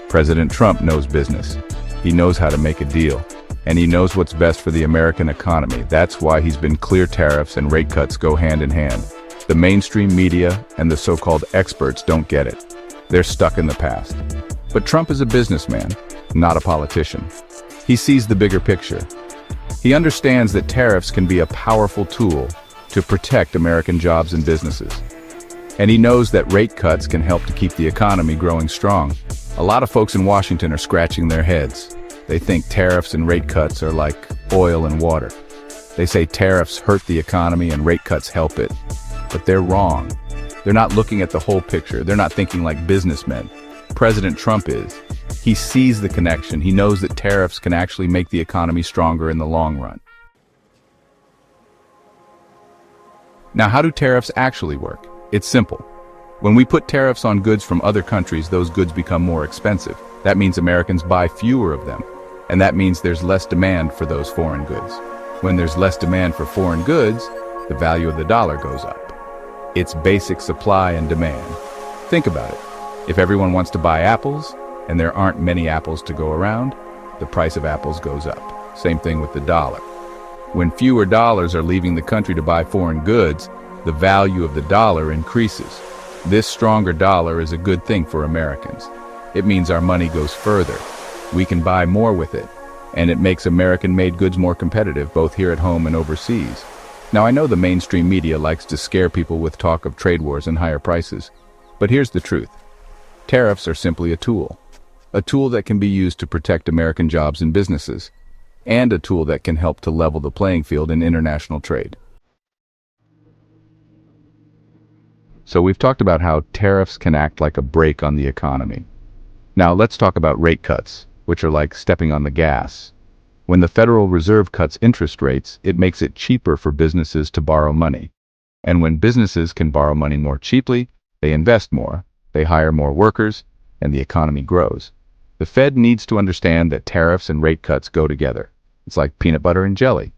President Trump knows business. He knows how to make a deal. And he knows what's best for the American economy. That's why he's been clear. Tariffs and rate cuts go hand in hand. The mainstream media and the so-called experts don't get it. They're stuck in the past. But Trump is a businessman, not a politician. He sees the bigger picture. He understands that tariffs can be a powerful tool to protect American jobs and businesses. And he knows that rate cuts can help to keep the economy growing strong. A lot of folks in Washington are scratching their heads. They think tariffs and rate cuts are like oil and water. They say tariffs hurt the economy and rate cuts help it. But they're wrong. They're not looking at the whole picture. They're not thinking like businessmen. President Trump is. He sees the connection. He knows that tariffs can actually make the economy stronger in the long run. Now, how do tariffs actually work? It's simple. When we put tariffs on goods from other countries, those goods become more expensive. That means Americans buy fewer of them. And that means there's less demand for those foreign goods. When there's less demand for foreign goods, the value of the dollar goes up. It's basic supply and demand. Think about it. If everyone wants to buy apples, and there aren't many apples to go around, the price of apples goes up. Same thing with the dollar. When fewer dollars are leaving the country to buy foreign goods, the value of the dollar increases. This stronger dollar is a good thing for Americans. It means our money goes further. We can buy more with it, and it makes American-made goods more competitive, both here at home and overseas. Now, I know the mainstream media likes to scare people with talk of trade wars and higher prices, but here's the truth. Tariffs are simply a tool that can be used to protect American jobs and businesses, and a tool that can help to level the playing field in international trade. So we've talked about how tariffs can act like a brake on the economy. Now let's talk about rate cuts, which are like stepping on the gas. When the Federal Reserve cuts interest rates, it makes it cheaper for businesses to borrow money. And when businesses can borrow money more cheaply, they invest more, they hire more workers, and the economy grows. The Fed needs to understand that tariffs and rate cuts go together. It's like peanut butter and jelly.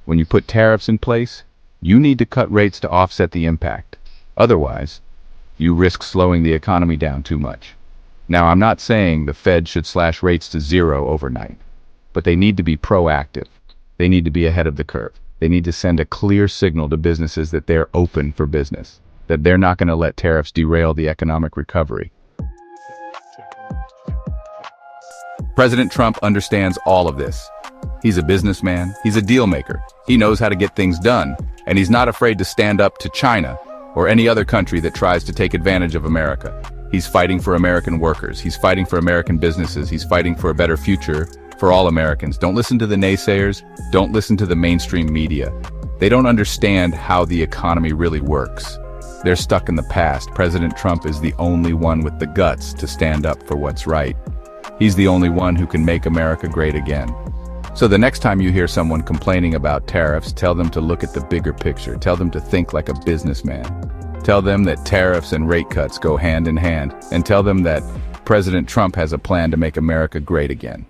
When you put tariffs in place, you need to cut rates to offset the impact. Otherwise, you risk slowing the economy down too much. Now, I'm not saying the Fed should slash rates to zero overnight, but they need to be proactive. They need to be ahead of the curve. They need to send a clear signal to businesses that they're open for business, that they're not going to let tariffs derail the economic recovery. President Trump understands all of this. He's a businessman. He's a deal maker. He knows how to get things done, and he's not afraid to stand up to China or any other country that tries to take advantage of America. He's fighting for American workers. He's fighting for American businesses. He's fighting for a better future for all Americans. Don't listen to the naysayers. Don't listen to the mainstream media. They don't understand how the economy really works. They're stuck in the past. President Trump is the only one with the guts to stand up for what's right. He's the only one who can make America great again. So the next time you hear someone complaining about tariffs, tell them to look at the bigger picture. Tell them to think like a businessman. Tell them that tariffs and rate cuts go hand in hand, and tell them that President Trump has a plan to make America great again.